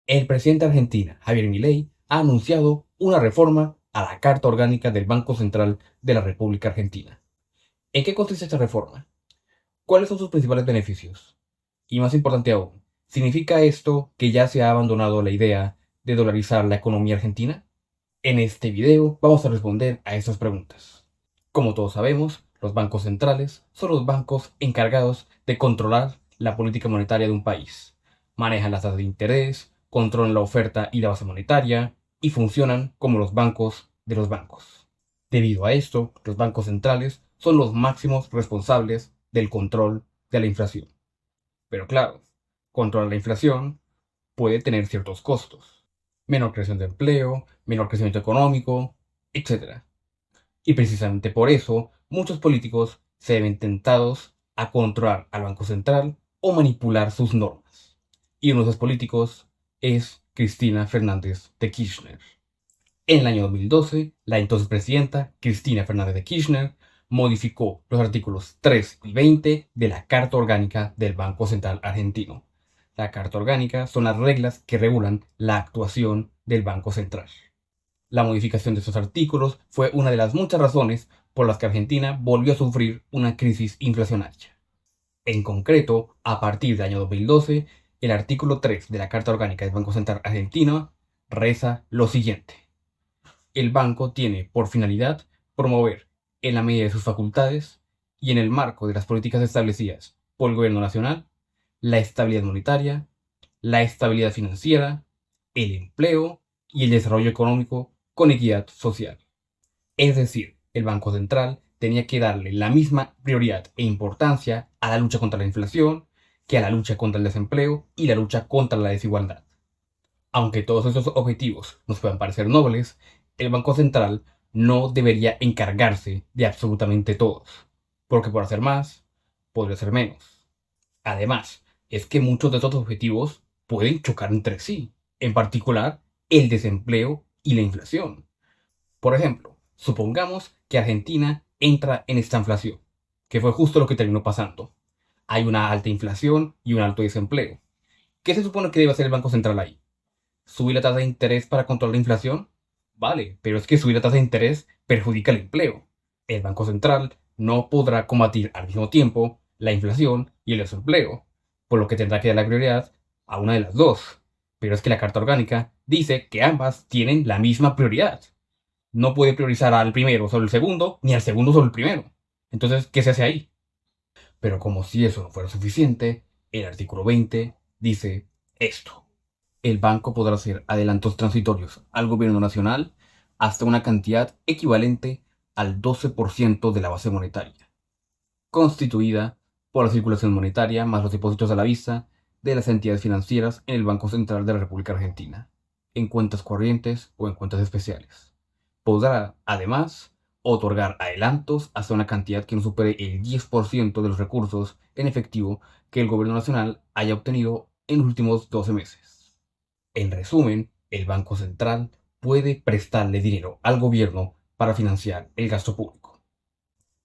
El presidente de Argentina, Javier Milei, ha anunciado una reforma a la Carta Orgánica del Banco Central de la República Argentina. ¿En qué consiste esta reforma? ¿Cuáles son sus principales beneficios? Y más importante aún, ¿significa esto que ya se ha abandonado la idea de dolarizar la economía argentina? En este video vamos a responder a estas preguntas. Como todos sabemos, los bancos centrales son los bancos encargados de controlar la política monetaria de un país. Manejan las tasas de interés, controlan la oferta y la base monetaria y funcionan como los bancos de los bancos. Debido a esto, los bancos centrales son los máximos responsables del control de la inflación. Pero claro, controlar la inflación puede tener ciertos costos. Menor creación de empleo, menor crecimiento económico, etc. Y precisamente por eso, muchos políticos se ven tentados a controlar al Banco Central o manipular sus normas. Y uno de esos políticos es Cristina Fernández de Kirchner. En el año 2012, la entonces presidenta Cristina Fernández de Kirchner modificó los artículos 3 y 20 de la Carta Orgánica del Banco Central Argentino. La Carta Orgánica son las reglas que regulan la actuación del Banco Central. La modificación de estos artículos fue una de las muchas razones por las que Argentina volvió a sufrir una crisis inflacionaria. En concreto, a partir del año 2012, el artículo 3 de la Carta Orgánica del Banco Central Argentino reza lo siguiente. El banco tiene por finalidad promover, en la medida de sus facultades y en el marco de las políticas establecidas por el Gobierno Nacional, la estabilidad monetaria, la estabilidad financiera, el empleo y el desarrollo económico con equidad social. Es decir, el Banco Central tenía que darle la misma prioridad e importancia a la lucha contra la inflación que a la lucha contra el desempleo y la lucha contra la desigualdad. Aunque todos estos objetivos nos puedan parecer nobles, el Banco Central no debería encargarse de absolutamente todos, porque por hacer más, podría hacer menos. Además, es que muchos de estos objetivos pueden chocar entre sí, en particular el desempleo y la inflación. Por ejemplo, supongamos que Argentina entra en esta inflación, que fue justo lo que terminó pasando. Hay una alta inflación y un alto desempleo. ¿Qué se supone que debe hacer el Banco Central ahí? ¿Subir la tasa de interés para controlar la inflación? Vale, pero es que subir la tasa de interés perjudica el empleo. El Banco Central no podrá combatir al mismo tiempo la inflación y el desempleo, por lo que tendrá que dar la prioridad a una de las dos. Pero es que la Carta Orgánica dice que ambas tienen la misma prioridad. No puede priorizar al primero sobre el segundo, ni al segundo sobre el primero. Entonces, ¿qué se hace ahí? Pero como si eso no fuera suficiente, el artículo 20 dice esto. El banco podrá hacer adelantos transitorios al gobierno nacional hasta una cantidad equivalente al 12% de la base monetaria, constituida por la circulación monetaria más los depósitos a la vista de las entidades financieras en el Banco Central de la República Argentina, en cuentas corrientes o en cuentas especiales. Podrá, además, otorgar adelantos hasta una cantidad que no supere el 10% de los recursos en efectivo que el gobierno nacional haya obtenido en los últimos 12 meses. En resumen, el Banco Central puede prestarle dinero al gobierno para financiar el gasto público.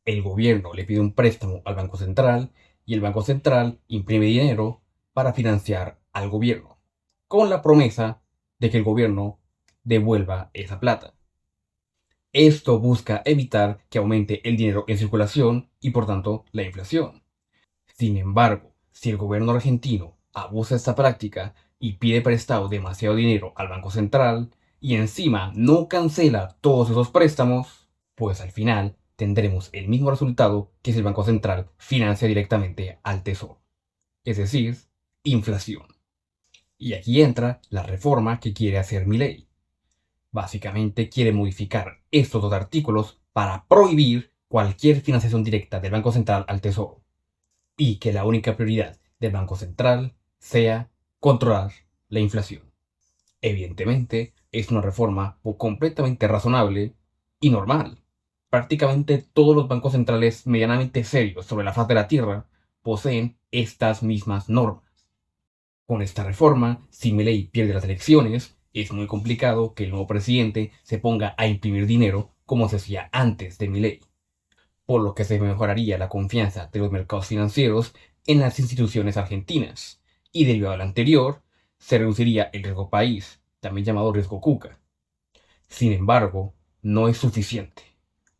El gobierno le pide un préstamo al Banco Central y el Banco Central imprime dinero para financiar al gobierno, con la promesa de que el gobierno devuelva esa plata. Esto busca evitar que aumente el dinero en circulación y por tanto la inflación. Sin embargo, si el gobierno argentino abusa de esta práctica y pide prestado demasiado dinero al Banco Central y encima no cancela todos esos préstamos, pues al final tendremos el mismo resultado que si el Banco Central financia directamente al Tesoro, es decir, inflación. Y aquí entra la reforma que quiere hacer Milei. Básicamente quiere modificar estos dos artículos para prohibir cualquier financiación directa del Banco Central al Tesoro y que la única prioridad del Banco Central sea controlar la inflación. Evidentemente, es una reforma completamente razonable y normal. Prácticamente todos los bancos centrales medianamente serios sobre la faz de la Tierra poseen estas mismas normas. Con esta reforma, si Milei pierde las elecciones, es muy complicado que el nuevo presidente se ponga a imprimir dinero como se hacía antes de Milei, por lo que se mejoraría la confianza de los mercados financieros en las instituciones argentinas, y debido a lo anterior, se reduciría el riesgo país, también llamado riesgo cuca. Sin embargo, no es suficiente.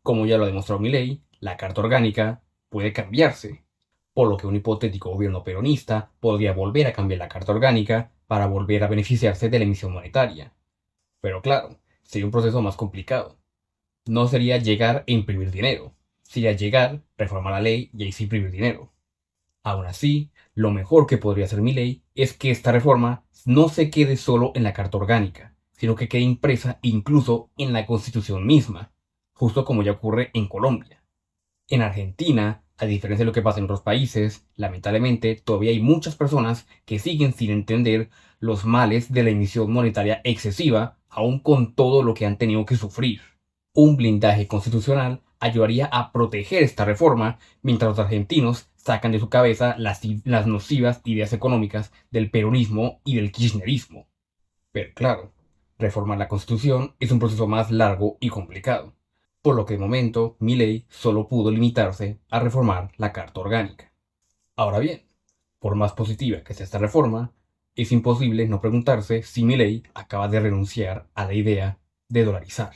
Como ya lo ha demostrado Milei, la Carta Orgánica puede cambiarse, por lo que un hipotético gobierno peronista podría volver a cambiar la Carta Orgánica para volver a beneficiarse de la emisión monetaria. Pero claro, sería un proceso más complicado. No sería llegar e imprimir dinero, sería llegar, reformar la ley y ahí sí imprimir dinero. Aún así, lo mejor que podría hacer Milei es que esta reforma no se quede solo en la Carta Orgánica, sino que quede impresa incluso en la Constitución misma, justo como ya ocurre en Colombia. En Argentina, a diferencia de lo que pasa en otros países, lamentablemente todavía hay muchas personas que siguen sin entender los males de la emisión monetaria excesiva, aun con todo lo que han tenido que sufrir. Un blindaje constitucional ayudaría a proteger esta reforma mientras los argentinos sacan de su cabeza las nocivas ideas económicas del peronismo y del kirchnerismo. Pero claro, reformar la constitución es un proceso más largo y complicado, por lo que de momento Milei solo pudo limitarse a reformar la Carta Orgánica. Ahora bien, por más positiva que sea esta reforma, es imposible no preguntarse si Milei acaba de renunciar a la idea de dolarizar.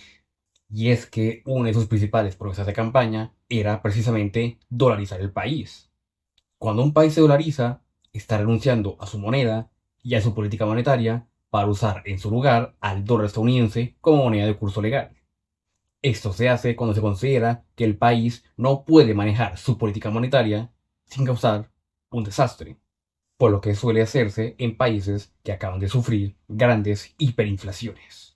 Y es que una de sus principales promesas de campaña era precisamente dolarizar el país. Cuando un país se dolariza, está renunciando a su moneda y a su política monetaria para usar en su lugar al dólar estadounidense como moneda de curso legal. Esto se hace cuando se considera que el país no puede manejar su política monetaria sin causar un desastre, por lo que suele hacerse en países que acaban de sufrir grandes hiperinflaciones.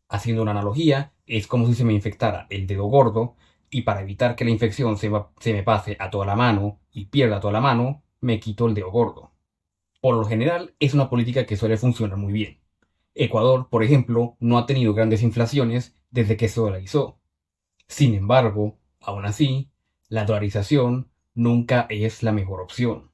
Haciendo una analogía, es como si se me infectara el dedo gordo y para evitar que la infección se me pase a toda la mano y pierda toda la mano, me quito el dedo gordo. Por lo general, es una política que suele funcionar muy bien. Ecuador, por ejemplo, no ha tenido grandes inflaciones desde que se dolarizó. Sin embargo, aún así, la dolarización nunca es la mejor opción.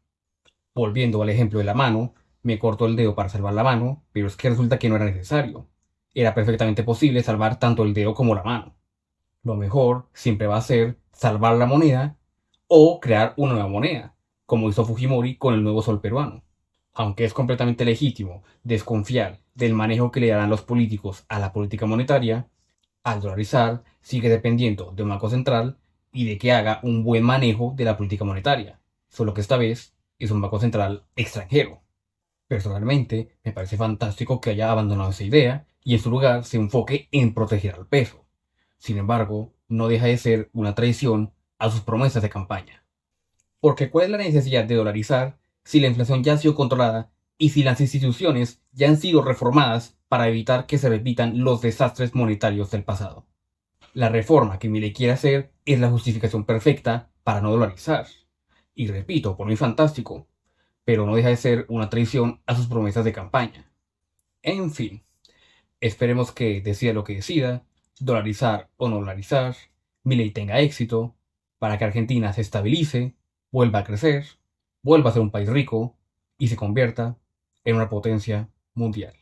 Volviendo al ejemplo de la mano, me corto el dedo para salvar la mano, pero es que resulta que no era necesario. Era perfectamente posible salvar tanto el dedo como la mano. Lo mejor siempre va a ser salvar la moneda o crear una nueva moneda, como hizo Fujimori con el nuevo sol peruano. Aunque es completamente legítimo desconfiar del manejo que le darán los políticos a la política monetaria, al dolarizar sigue dependiendo de un banco central y de que haga un buen manejo de la política monetaria, solo que esta vez es un banco central extranjero. Personalmente, me parece fantástico que haya abandonado esa idea y en su lugar se enfoque en proteger al peso. Sin embargo, no deja de ser una traición a sus promesas de campaña. Porque ¿cuál es la necesidad de dolarizar si la inflación ya ha sido controlada y si las instituciones ya han sido reformadas para evitar que se repitan los desastres monetarios del pasado? La reforma que Milei quiere hacer es la justificación perfecta para no dolarizar. Y repito, por mí fantástico, pero no deja de ser una traición a sus promesas de campaña. En fin, esperemos que decida lo que decida, dolarizar o no dolarizar, Milei tenga éxito, para que Argentina se estabilice, vuelva a crecer, vuelva a ser un país rico y se convierta en una potencia mundial.